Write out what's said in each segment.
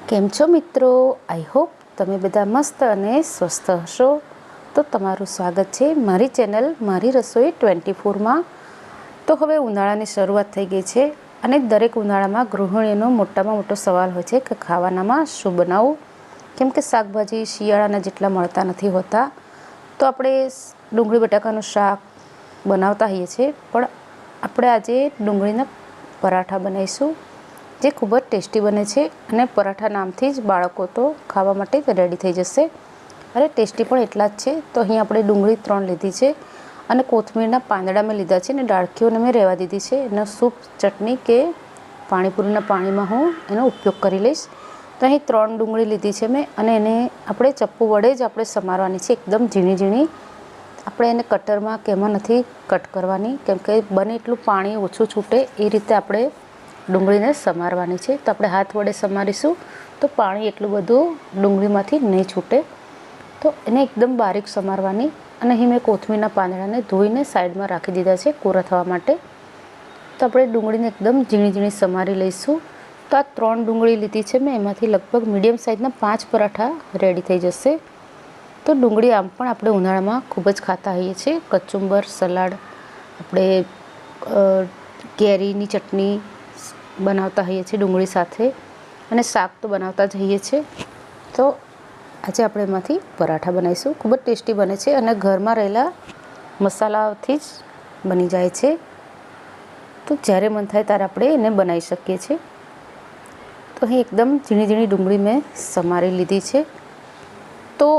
કેમ છો મિત્રો? આઈ હોપ તમે બધા મસ્ત અને સ્વસ્થ હશો. તો તમારું સ્વાગત છે મારી ચેનલ મારી રસોઈ 24માં. તો હવે ઉનાળાની શરૂઆત થઈ ગઈ છે અને દરેક ઉનાળામાં ગૃહિણીનો મોટામાં મોટો સવાલ હોય છે કે ખાવાનામાં શું બનાવવું, કેમ કે શાકભાજી શિયાળાના જેટલા મળતા નથી હોતા. તો આપણે ડુંગળી બટાકાનું શાક બનાવતા હોઈએ છીએ, પણ આપણે આજે ડુંગળીના પરાઠા બનાવીશું, જે ખૂબ જ ટેસ્ટી બને છે. અને પરાઠા નામથી જ બાળકો તો ખાવા માટે રેડી થઈ જશે, અને ટેસ્ટી પણ એટલા જ છે. તો અહીં આપણે ડુંગળી 3 લીધી છે અને કોથમીરના પાંદડા મેં લીધા છે અને ડાળખીઓને મેં રહેવા દીધી છે. એનો સૂપ, ચટણી કે પાણીપુરીના પાણીમાં હું એનો ઉપયોગ કરી લઈશ. તો અહીં 3 ડુંગળી લીધી છે મેં, અને એને આપણે ચપ્પુ વડે જ આપણે સમારવાની છે, એકદમ ઝીણી ઝીણી. આપણે એને કટરમાં કે એમાં નથી કટ કરવાની, કેમ કે બને એટલું પાણી ઓછું છૂટે એ રીતે આપણે ડુંગળીને સમારવાની છે. તો આપણે હાથ વડે સમારીશું તો પાણી એટલું બધું ડુંગળીમાંથી નહીં છૂટે. તો એને એકદમ બારીક સમારવાની. અને અહીં મેં કોથમીરના પાંદડાને ધોઈને સાઈડમાં રાખી દીધા છે કોરા થવા માટે. તો આપણે ડુંગળીને એકદમ ઝીણી ઝીણી સમારી લઈશું. તો આ 3 ડુંગળી લીધી છે મેં, એમાંથી લગભગ મીડિયમ સાઇઝના 5 પરાઠા રેડી થઈ જશે. તો ડુંગળી આમ પણ આપણે ઉનાળામાં ખૂબ જ ખાતા હોઈએ છીએ. કચુંબર, સલાડ, આપણે કેરીની ચટણી બનાવતા હોઈએ છીએ ડુંગળી સાથે, અને શાક તો બનાવતા જ હોઈએ છીએ. તો આજે આપણે એમાંથી પરાઠા બનાવીશું. ખૂબ જ ટેસ્ટી બને છે અને ઘરમાં રહેલા મસાલાથી જ બની જાય છે. તો જ્યારે મન થાય ત્યારે આપણે એને બનાવી શકીએ છીએ. તો અહીં એકદમ ઝીણી ઝીણી ડુંગળી મેં સમારી લીધી છે. તો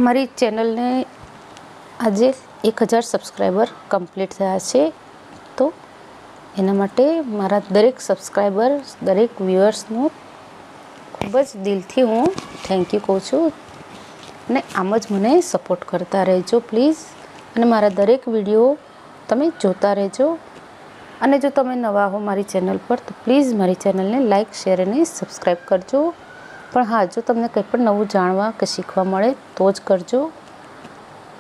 મારી ચેનલને આજે 1000 સબસ્ક્રાઈબર કમ્પ્લીટ થયા છે. તો એના માટે મારા દરેક સબસ્ક્રાઈબર, દરેક વ્યુઅર્સનું ખૂબ જ દિલથી હું થેન્ક યુ કહું છું. અને આમ જ મને સપોર્ટ કરતા રહેજો પ્લીઝ. અને મારા દરેક વિડીયો તમે જોતા રહેજો. અને જો તમે નવા હો મારી ચેનલ પર, તો પ્લીઝ મારી ચેનલને લાઇક, શેર અને સબસ્ક્રાઈબ કરજો. પણ હા, જો તમને કંઈ પણ નવું જાણવા કે શીખવા મળે તો જ કરજો.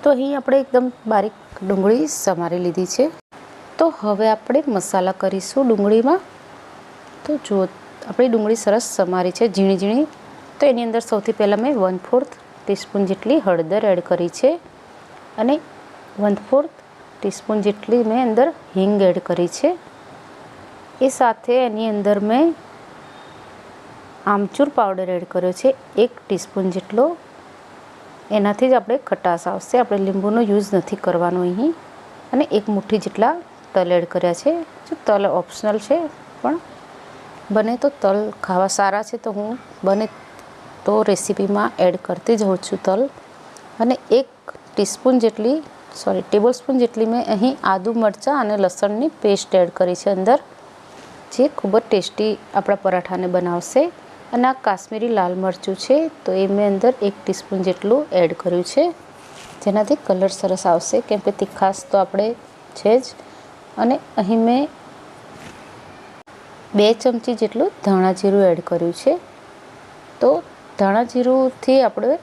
તો અહીં આપણે એકદમ બારીક ડુંગળી સમારી લીધી છે. તો હવે આપણે મસાલા કરીશું ડુંગળીમાં. તો જો આપણી ડુંગળી સરસ સમારી છે ઝીણી ઝીણી. તો એની અંદર સૌથી પહેલાં મેં 1/4 ટીસ્પૂન જેટલી હળદર એડ કરી છે, અને 1/4 ટીસ્પૂન જેટલી મેં અંદર હિંગ એડ કરી છે. એ સાથે એની અંદર મેં આમચૂર પાવડર એડ કર્યો છે 1 ટીસ્પૂન જેટલો. એનાથી જ આપણે ખટાશ આવશે. આપણે લીંબુનો યુઝ નથી કરવાનો અહીં. અને 1 મુઠ્ઠી જેટલા તલ એડ કર્યા છે. જો તલ ઓપ્શનલ છે, પણ બને તો તલ ખાવા સારા છે, તો હું બને તો રેસીપીમાં એડ કરતી જ હોઉં છું તલ. અને 1 ટેબલ સ્પૂન જેટલી મેં અહીં આદુ, મરચાં અને લસણની પેસ્ટ એડ કરી છે અંદર, જે ખૂબ જ ટેસ્ટી આપણા પરાઠાને બનાવશે. અને આ કાશ્મીરી લાલ મરચું છે, તો એ મેં અંદર 1 ટીસ્પૂન જેટલું એડ કર્યું છે, જેનાથી કલર સરસ આવશે, કેમ કે તીખાશ તો આપણે છે જ. અને અહીં મેં 2 ચમચી જેટલું ધાણા જીરું એડ કર્યું છે. તો ધાણા જીરુંથી આપણે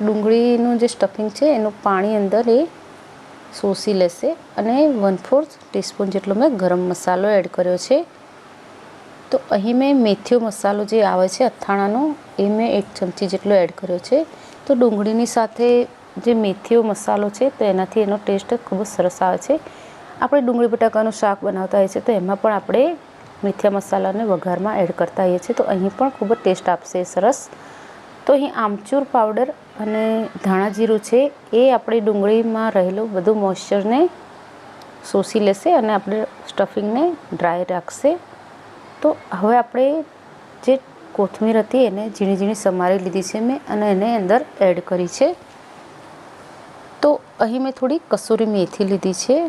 ડુંગળીનું જે સ્ટફિંગ છે એનું પાણી અંદર એ શોષી લેશે. અને 1/4 ટીસ્પૂન જેટલો મેં ગરમ મસાલો એડ કર્યો છે. તો અહીં મેં મેથીઓ મસાલો જે આવે છે અથાણાનો, એ મેં 1 ચમચી જેટલો એડ કર્યો છે. તો ડુંગળીની સાથે જે મેથીઓ મસાલો છે, તો એનાથી એનો ટેસ્ટ ખૂબ જ સરસ આવે છે. આપણે ડુંગળી બટાકાનું શાક બનાવતા હોઈએ છીએ, તો એમાં પણ આપણે મેથીયા મસાલાને વઘારમાં એડ કરતા હોઈએ છીએ. તો અહીં પણ ખૂબ જ ટેસ્ટ આપશે સરસ. તો અહીં આમચૂર પાવડર અને ધાણા જીરું છે, એ આપણી ડુંગળીમાં રહેલું બધું મોઇશ્ચરને શોષી લેશે અને આપણે સ્ટફિંગને ડ્રાય રાખશે. તો હવે આપણે જે કોથમીર હતી એને ઝીણી ઝીણી સમારી લીધી છે મેં, અને એને અંદર એડ કરી છે. તો અહીં મેં થોડી કસૂરી મેથી લીધી છે,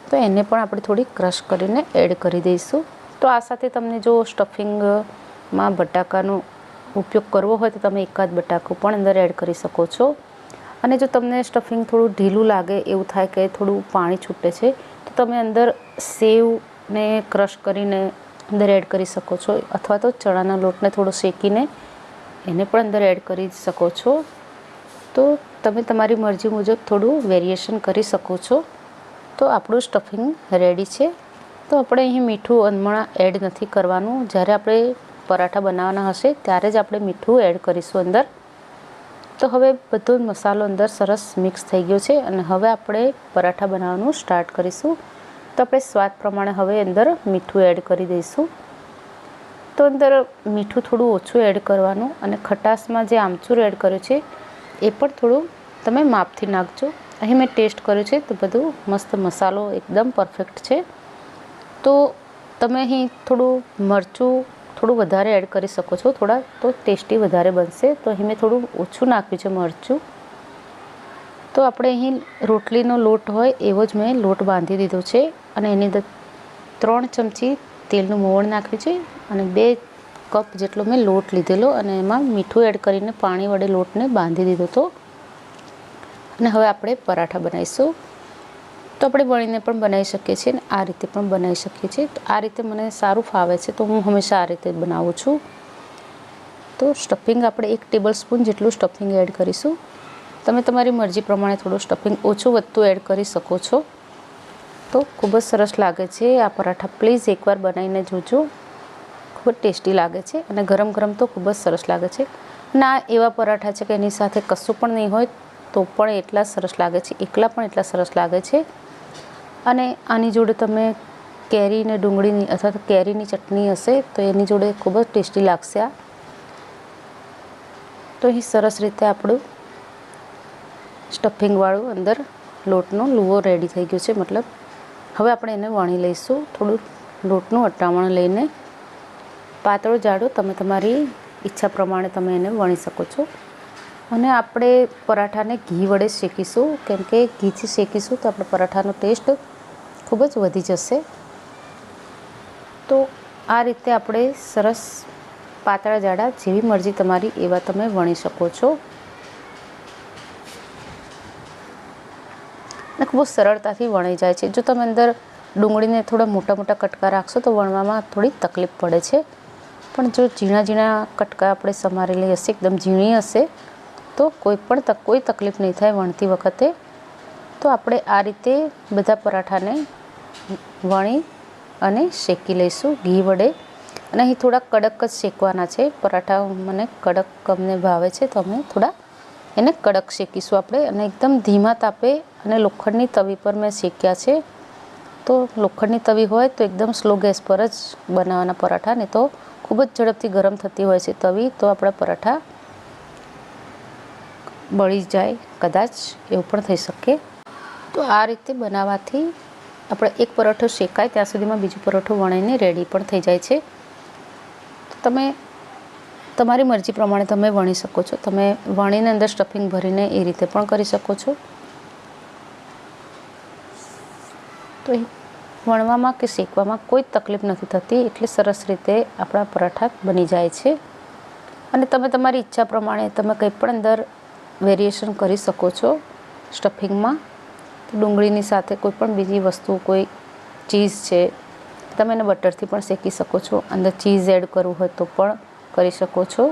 તો એને પણ આપણે થોડી ક્રશ કરીને એડ કરી દઈશું. તો આ સાથે તમને જો સ્ટફિંગમાં બટાકાનો ઉપયોગ કરવો હોય તો તમે એકાદ બટાકું પણ અંદર એડ કરી શકો છો. અને જો તમને સ્ટફિંગ થોડું ઢીલું લાગે, એવું થાય કે થોડું પાણી છૂટે છે, તો તમે અંદર સેવને ક્રશ કરીને અંદર એડ કરી શકો છો, અથવા તો ચણાના લોટને થોડો શેકીને એને પણ અંદર એડ કરી શકો છો. તો તમે તમારી મરજી મુજબ થોડું વેરિએશન કરી શકો છો. તો આપણું સ્ટફિંગ રેડી છે. તો આપણે અહીં મીઠું અધમણા એડ નથી કરવાનું. જ્યારે આપણે પરાઠા બનાવવાના હશે ત્યારે જ આપણે મીઠું એડ કરીશું અંદર. તો હવે બધો મસાલો અંદર સરસ મિક્સ થઈ ગયો છે અને હવે આપણે પરાઠા બનાવવાનું સ્ટાર્ટ કરીશું. તો આપણે સ્વાદ પ્રમાણે હવે અંદર મીઠું એડ કરી દઈશું. તો અંદર મીઠું થોડું ઓછું એડ કરવાનું અને ખટાશમાં જે આમચૂર એડ કર્યું છે એ પણ થોડું તમે માપથી નાખજો. અહીં મેં ટેસ્ટ કર્યું છે તો બધું મસ્ત મસાલો એકદમ પરફેક્ટ છે. તો તમે અહીં થોડું મરચું થોડું વધારે એડ કરી શકો છો, થોડા તો ટેસ્ટી વધારે બનશે. તો અહીં મેં થોડું ઓછું નાખ્યું છે મરચું. તો આપણે અહીં રોટલીનો લોટ હોય એવો જ મેં લોટ બાંધી દીધો છે અને એની અંદર 3 ચમચી તેલનું મોવણ નાખ્યું છે અને 2 કપ જેટલો મેં લોટ લીધેલો અને એમાં મીઠું એડ કરીને પાણી વડે લોટને બાંધી દીધો હતો. અને હવે આપણે પરાઠા બનાવીશું. તો આપણે વણીને પણ બનાવી શકીએ છીએ અને આ રીતે પણ બનાવી શકીએ છીએ. તો આ રીતે મને સારું ફાવે છે તો હું હંમેશા આ રીતે બનાવું છું. તો સ્ટફિંગ આપણે 1 ટેબલ સ્પૂન જેટલું સ્ટફિંગ એડ કરીશું. તમે તમારી મરજી પ્રમાણે થોડું સ્ટફિંગ ઓછું વધતું એડ કરી શકો છો. તો ખૂબ જ સરસ લાગે છે આ પરાઠા. પ્લીઝ એકવાર બનાવીને જોજો, ખૂબ જ ટેસ્ટી લાગે છે અને ગરમ ગરમ તો ખૂબ જ સરસ લાગે છે. અને આ એવા પરાઠા છે કે એની સાથે કશું પણ નહીં હોય તો પણ એટલા સરસ લાગે છે, એકલા પણ એટલા સરસ લાગે છે. અને આની જોડે તમે કેરી ને ડુંગળીની અથવા તો કેરીની ચટણી હશે તો એની જોડે ખૂબ જ ટેસ્ટી લાગશે આ. તો અહીં સરસ રીતે આપણું સ્ટફિંગવાળું અંદર લોટનો લુવો રેડી થઈ ગયો છે. મતલબ હવે આપણે એને વણી લઈશું. થોડું લોટનું અટામણ લઈને પાતળો જાડો તમે તમારી ઈચ્છા પ્રમાણે તમે એને વણી શકો છો. અને આપણે પરાઠાને ઘી વડે શેકીશું, કેમ કે ઘીથી શેકીશું તો આપણે પરાઠાનો ટેસ્ટ ખૂબ જ વધી જશે. તો આ રીતે આપણે સરસ પાતળા જાડા જેવી મરજી તમારી એવા તમે વણી શકો છો. અને ખૂબ સરળતાથી વણાઈ જાય છે. જો તમે અંદર ડુંગળીને થોડા મોટા મોટા કટકા રાખશો તો વણવામાં થોડી તકલીફ પડે છે. પણ જો ઝીણા ઝીણા કટકા આપણે સમારેલી હશે, એકદમ ઝીણી હશે તો કોઈ તકલીફ નહીં થાય વણતી વખતે. તો આપણે આ રીતે બધા પરાઠાને વણી અને શેકી લઈશું ઘી વડે. અને અહીં થોડા કડક જ શેકવાના છે પરાઠા. મને કડક અમને ભાવે છે તો અમે થોડા એને કડક શેકીશું આપણે. અને એકદમ ધીમા તાપે અને લોખંડની તવી પર મેં શેક્યા છે. તો લોખંડની તવી હોય તો એકદમ સ્લો ગેસ પર જ બનાવવાના પરાઠા, ને તો ખૂબ જ ઝડપથી ગરમ થતી હોય છે તવી, તો આપણા પરાઠા બળી જાય કદાચ, એવું પણ થઈ શકે. તો આ રીતે બનાવવાથી આપણે એક પરાઠો શેકાય ત્યાં સુધીમાં બીજો પરાઠો વણીને રેડી પણ થઈ જાય છે. તો તમે તમારી મરજી પ્રમાણે તમે વણી શકો છો. તમે વણીને અંદર સ્ટફિંગ ભરીને એ રીતે પણ કરી શકો છો. તો વણવામાં કે શેકવામાં કોઈ તકલીફ નથી થતી, એટલે સરસ રીતે આપણા પરાઠા બની જાય છે. અને તમે તમારી ઈચ્છા પ્રમાણે તમે કંઈ પણ અંદર વેરિએશન કરી શકો છો સ્ટફિંગમાં. ડુંગળીની સાથે કોઈ પણ બીજી વસ્તુ, કોઈ ચીઝ છે, તમે એને બટરથી પણ શેકી શકો છો. અંદર ચીઝ એડ કરવું હોય તો પણ કરી શકો છો.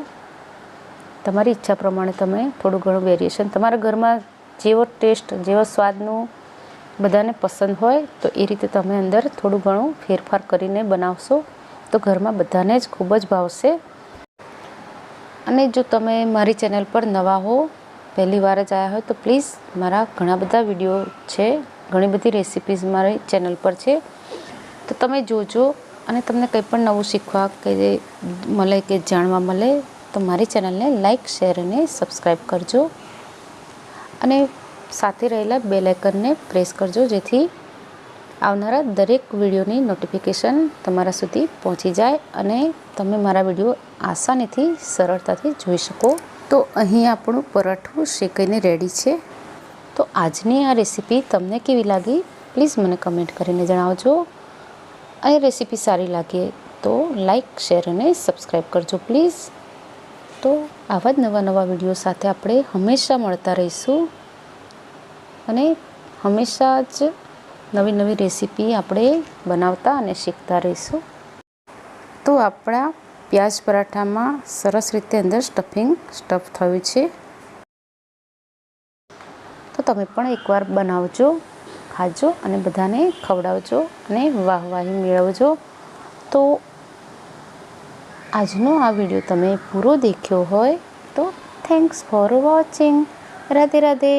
તમારી ઈચ્છા પ્રમાણે તમે થોડું ઘણું વેરિએશન, તમારા ઘરમાં જેવો ટેસ્ટ, જેવો સ્વાદનું બધાને પસંદ હોય તો એ રીતે તમે અંદર થોડું ઘણું ફેરફાર કરીને બનાવશો તો ઘરમાં બધાને જ ખૂબ જ ભાવશે. અને જો તમે મારી ચેનલ પર નવા હો, પહેલી વાર જ આવ્યા હોય તો પ્લીઝ મારા ઘણા બધા વિડીયો છે, ઘણી બધી રેસિપીઝ મારી ચેનલ પર છે, તો તમે જોજો. અને તમને કંઈ પણ નવું શીખવા કે મળે કે જાણવા મળે તો મારી ચેનલને લાઈક, શેર અને સબસ્ક્રાઈબ કરજો. અને સાથે રહેલા બેલ આઇકનને પ્રેસ કરજો, જેથી આવનારા દરેક વિડીયોની નોટિફિકેશન તમારા સુધી પહોંચી જાય અને તમે મારા વિડીયો આસાનીથી સરળતાથી જોઈ શકો. તો અહીં આપણું પરાઠું શેકાઈને રેડી છે. તો આજની આ રેસીપી તમને કેવી લાગી પ્લીઝ મને કમેન્ટ કરીને જણાવજો. અને રેસીપી સારી લાગે તો લાઈક, શેર અને સબસ્ક્રાઈબ કરજો પ્લીઝ. તો આવા જ નવા વિડીયો સાથે આપણે હંમેશા મળતા રહીશું અને હંમેશા જ નવી રેસીપી આપણે બનાવતા અને શીખતા રહીશું. તો આપણા પ્યાજ પરાઠામાં સરસ રીતે અંદર સ્ટફ થયું છે. તો તમે પણ એકવાર બનાવજો, ખાજો અને બધાને ખવડાવજો અને વાહવાહી મેળવજો. તો આજનો આ વિડીયો તમે પૂરો દેખ્યો હોય તો thanks for watching. Radhe Radhe.